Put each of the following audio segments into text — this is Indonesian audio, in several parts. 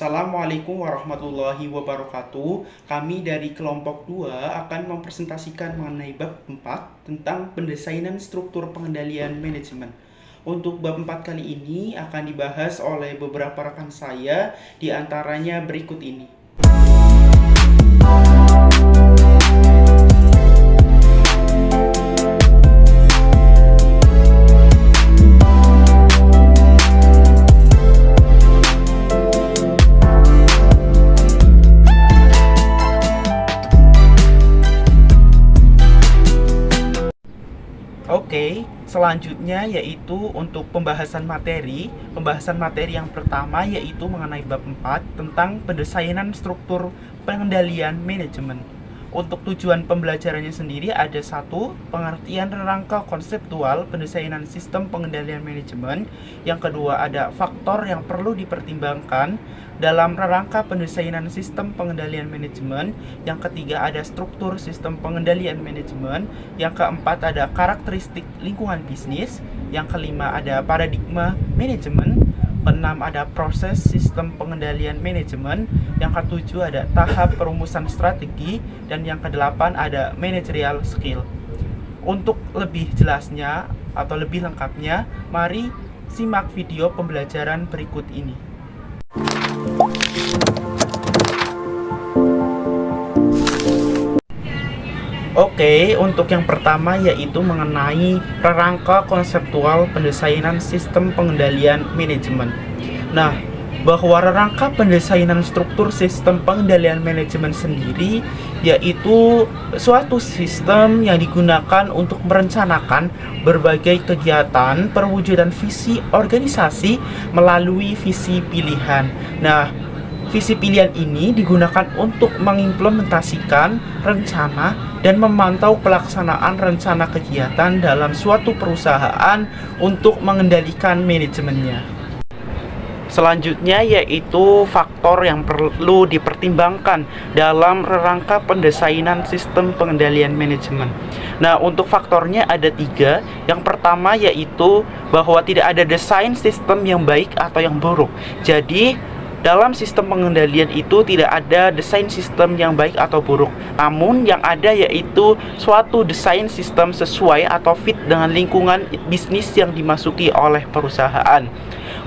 Assalamualaikum warahmatullahi wabarakatuh. Kami dari kelompok 2 akan mempresentasikan mengenai bab 4 tentang pendesainan struktur pengendalian manajemen. Untuk bab 4 kali ini akan dibahas oleh beberapa rekan saya, di antaranya berikut ini. Oke, selanjutnya yaitu untuk pembahasan materi. Pembahasan materi yang pertama yaitu mengenai bab 4 tentang pendesainan struktur pengendalian manajemen. Untuk tujuan pembelajarannya sendiri ada satu, pengertian rangka konseptual pendesainan sistem pengendalian manajemen. Yang kedua ada faktor yang perlu dipertimbangkan dalam rangka pendesainan sistem pengendalian manajemen. Yang ketiga ada struktur sistem pengendalian manajemen. Yang keempat ada karakteristik lingkungan bisnis. Yang kelima ada paradigma manajemen. Keenam ada proses sistem pengendalian manajemen. Yang ketujuh ada tahap perumusan strategi. Dan yang kedelapan ada managerial skill. Untuk lebih jelasnya atau lebih lengkapnya, mari simak video pembelajaran berikut ini. Oke, untuk yang pertama yaitu mengenai rangka konseptual pendesainan sistem pengendalian manajemen. Nah, bahwa rangka pendesainan struktur sistem pengendalian manajemen sendiri yaitu suatu sistem yang digunakan untuk merencanakan berbagai kegiatan perwujudan visi organisasi melalui visi pilihan. Nah, visi pilihan ini digunakan untuk mengimplementasikan rencana dan memantau pelaksanaan rencana kegiatan dalam suatu perusahaan untuk mengendalikan manajemennya. Selanjutnya yaitu faktor yang perlu dipertimbangkan dalam rangka pendesainan sistem pengendalian manajemen. Nah, untuk faktornya ada 3. Yang pertama yaitu bahwa tidak ada desain sistem yang baik atau yang buruk. Jadi dalam sistem pengendalian itu tidak ada desain sistem yang baik atau buruk. Namun yang ada yaitu suatu desain sistem sesuai atau fit dengan lingkungan bisnis yang dimasuki oleh perusahaan.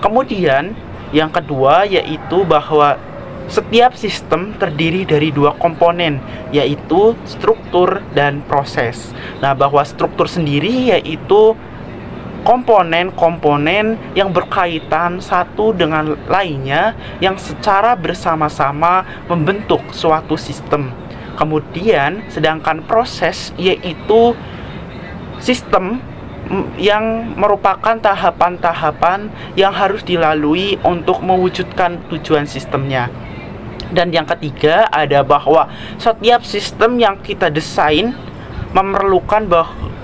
Kemudian yang kedua yaitu bahwa setiap sistem terdiri dari 2 komponen, yaitu struktur dan proses. Nah, bahwa struktur sendiri yaitu komponen-komponen yang berkaitan satu dengan lainnya yang secara bersama-sama membentuk suatu sistem. Kemudian sedangkan proses yaitu sistem yang merupakan tahapan-tahapan yang harus dilalui untuk mewujudkan tujuan sistemnya. Dan yang ketiga ada bahwa setiap sistem yang kita desain memerlukan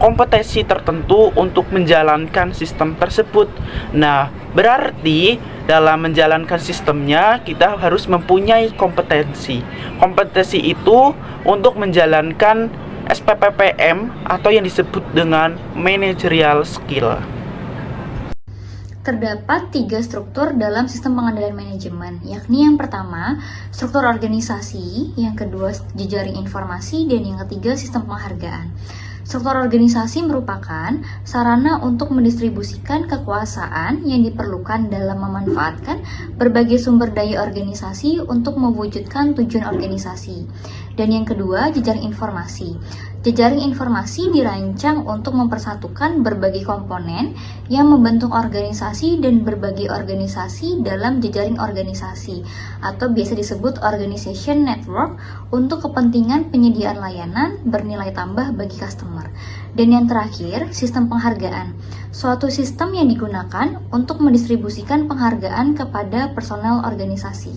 kompetensi tertentu untuk menjalankan sistem tersebut. Nah, berarti dalam menjalankan sistemnya kita harus mempunyai kompetensi. Kompetensi itu untuk menjalankan SPPPM atau yang disebut dengan managerial skill. Terdapat 3 struktur dalam sistem pengendalian manajemen, yakni yang pertama, struktur organisasi, yang kedua, jejaring informasi, dan yang ketiga, sistem penghargaan. Struktur organisasi merupakan sarana untuk mendistribusikan kekuasaan yang diperlukan dalam memanfaatkan berbagai sumber daya organisasi untuk mewujudkan tujuan organisasi. Dan yang kedua, jejaring informasi. Jejaring informasi dirancang untuk mempersatukan berbagai komponen yang membentuk organisasi dan berbagai organisasi dalam jejaring organisasi, atau biasa disebut organization network, untuk kepentingan penyediaan layanan bernilai tambah bagi customer. Dan yang terakhir, sistem penghargaan. Suatu sistem yang digunakan untuk mendistribusikan penghargaan kepada personel organisasi.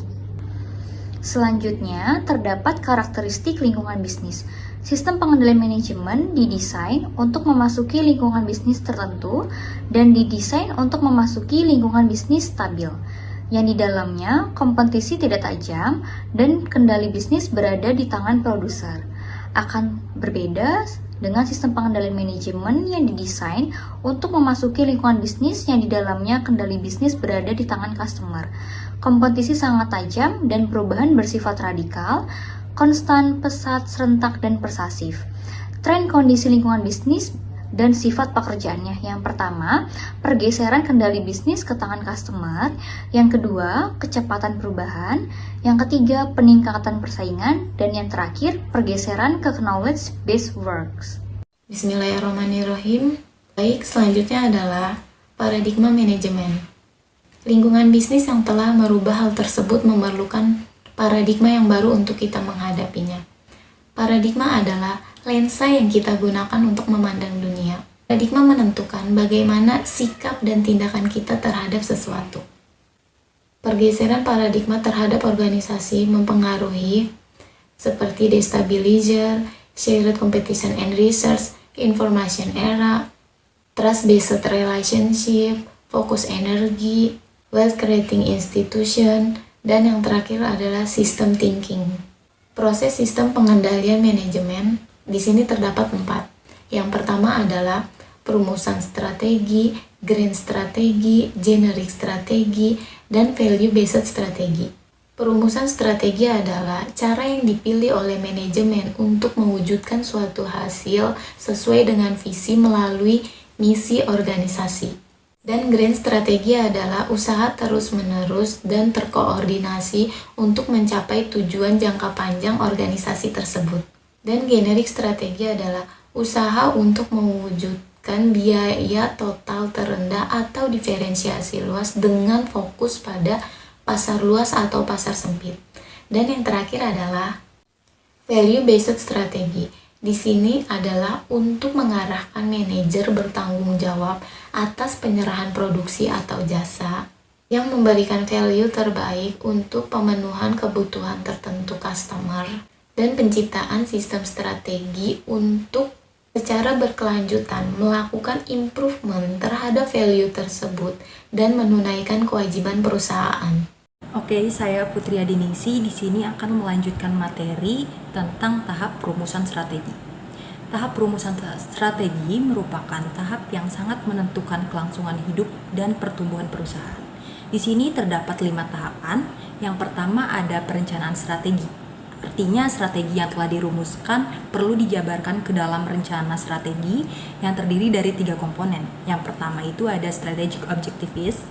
Selanjutnya, terdapat karakteristik lingkungan bisnis. Sistem pengendalian manajemen didesain untuk memasuki lingkungan bisnis tertentu dan didesain untuk memasuki lingkungan bisnis stabil, yang di dalamnya kompetisi tidak tajam dan kendali bisnis berada di tangan produser. Akan berbeda dengan sistem pengendalian manajemen yang didesain untuk memasuki lingkungan bisnis yang di dalamnya kendali bisnis berada di tangan customer. Kompetisi sangat tajam dan perubahan bersifat radikal, konstan, pesat, serentak, dan persasif. Tren kondisi lingkungan bisnis dan sifat pekerjaannya. Yang pertama, pergeseran kendali bisnis ke tangan customer. Yang kedua, kecepatan perubahan. Yang ketiga, peningkatan persaingan. Dan yang terakhir, pergeseran ke knowledge-based works. Bismillahirrahmanirrahim. Baik, selanjutnya adalah paradigma manajemen. Lingkungan bisnis yang telah merubah hal tersebut memerlukan paradigma yang baru untuk kita menghadapinya. Paradigma adalah lensa yang kita gunakan untuk memandang dunia. Paradigma menentukan bagaimana sikap dan tindakan kita terhadap sesuatu. Pergeseran paradigma terhadap organisasi mempengaruhi seperti destabilizer, shared competition and research, information era, trust-based relationship, fokus energi, wealth creating institution, dan yang terakhir adalah system thinking. Proses sistem pengendalian manajemen di sini terdapat 4. Yang pertama adalah perumusan strategi, grand strategi, generic strategi, dan value-based strategi. Perumusan strategi adalah cara yang dipilih oleh manajemen untuk mewujudkan suatu hasil sesuai dengan visi melalui misi organisasi. Dan grand strategi adalah usaha terus-menerus dan terkoordinasi untuk mencapai tujuan jangka panjang organisasi tersebut. Dan generik strategi adalah usaha untuk mewujudkan biaya total terendah atau diferensiasi luas dengan fokus pada pasar luas atau pasar sempit. Dan yang terakhir adalah value-based strategi. Di sini adalah untuk mengarahkan manajer bertanggung jawab atas penyerahan produksi atau jasa yang memberikan value terbaik untuk pemenuhan kebutuhan tertentu customer dan penciptaan sistem strategi untuk secara berkelanjutan melakukan improvement terhadap value tersebut dan menunaikan kewajiban perusahaan. Oke, saya Putri Adiningsi di sini akan melanjutkan materi tentang tahap perumusan strategi. Tahap perumusan strategi merupakan tahap yang sangat menentukan kelangsungan hidup dan pertumbuhan perusahaan. Di sini terdapat 5 tahapan. Yang pertama ada perencanaan strategi. Artinya strategi yang telah dirumuskan perlu dijabarkan ke dalam rencana strategi yang terdiri dari 3 komponen. Yang pertama itu ada strategic objectives,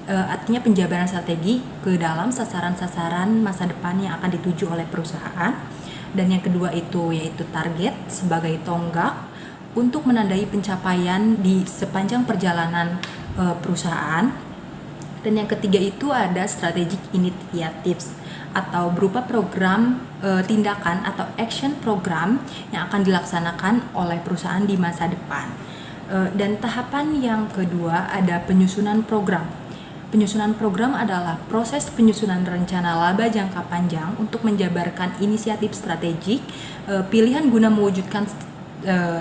artinya penjabaran strategi ke dalam sasaran-sasaran masa depan yang akan dituju oleh perusahaan. Dan yang kedua itu yaitu target sebagai tonggak untuk menandai pencapaian di sepanjang perjalanan perusahaan. Dan yang ketiga itu ada strategic initiatives atau berupa program tindakan atau action program yang akan dilaksanakan oleh perusahaan di masa depan. Dan tahapan yang kedua ada penyusunan program. Penyusunan program adalah proses penyusunan rencana laba jangka panjang untuk menjabarkan inisiatif strategik, pilihan guna mewujudkan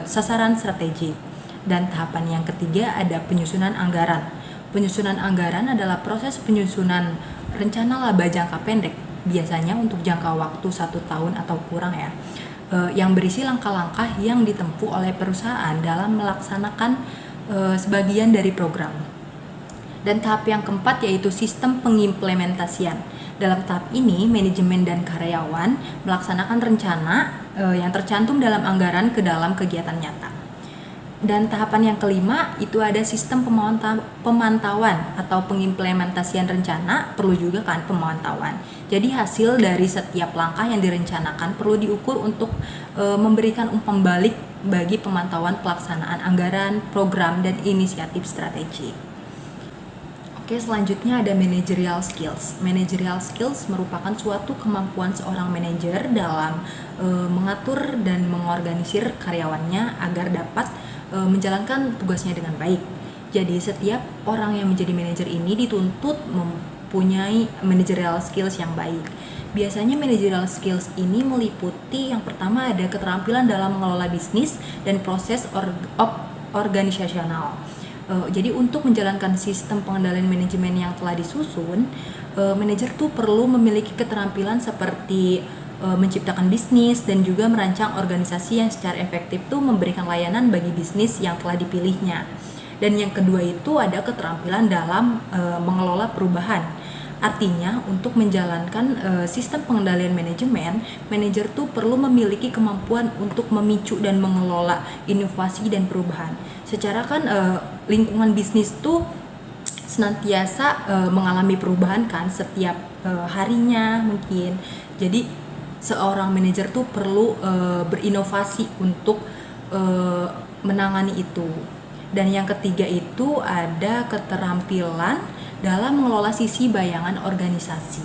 sasaran strategik. Dan tahapan yang ketiga ada penyusunan anggaran. Penyusunan anggaran adalah proses penyusunan rencana laba jangka pendek, biasanya untuk jangka waktu 1 tahun atau kurang ya, yang berisi langkah-langkah yang ditempuh oleh perusahaan dalam melaksanakan sebagian dari program. Dan tahap yang keempat yaitu sistem pengimplementasian. Dalam tahap ini, manajemen dan karyawan melaksanakan rencana yang tercantum dalam anggaran ke dalam kegiatan nyata. Dan tahapan yang kelima itu ada sistem pemantauan atau pengimplementasian rencana, perlu juga kan pemantauan. Jadi hasil dari setiap langkah yang direncanakan perlu diukur untuk memberikan umpan balik bagi pemantauan pelaksanaan anggaran, program, dan inisiatif strategi. Oke, selanjutnya ada managerial skills. Managerial skills merupakan suatu kemampuan seorang manajer dalam mengatur dan mengorganisir karyawannya agar dapat menjalankan tugasnya dengan baik. Jadi setiap orang yang menjadi manajer ini dituntut mempunyai managerial skills yang baik. Biasanya managerial skills ini meliputi yang pertama ada keterampilan dalam mengelola bisnis dan proses organisasional. Jadi untuk menjalankan sistem pengendalian manajemen yang telah disusun, manajer tuh perlu memiliki keterampilan seperti menciptakan bisnis dan juga merancang organisasi yang secara efektif tuh memberikan layanan bagi bisnis yang telah dipilihnya. Dan yang kedua itu ada keterampilan dalam mengelola perubahan. Artinya, untuk menjalankan sistem pengendalian manajemen, manajer tuh perlu memiliki kemampuan untuk memicu dan mengelola inovasi dan perubahan. Secara kan lingkungan bisnis tuh senantiasa mengalami perubahan kan setiap harinya mungkin. Jadi seorang manajer tuh perlu berinovasi untuk menangani itu. Dan yang ketiga itu ada keterampilan dalam mengelola sisi bayangan organisasi.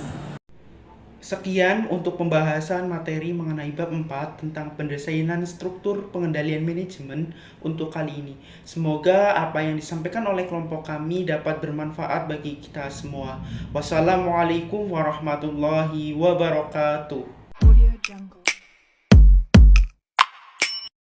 Sekian untuk pembahasan materi mengenai bab 4 tentang pendesainan struktur pengendalian manajemen untuk kali ini. Semoga apa yang disampaikan oleh kelompok kami dapat bermanfaat bagi kita semua. Wassalamualaikum warahmatullahi wabarakatuh. Audio Jungle.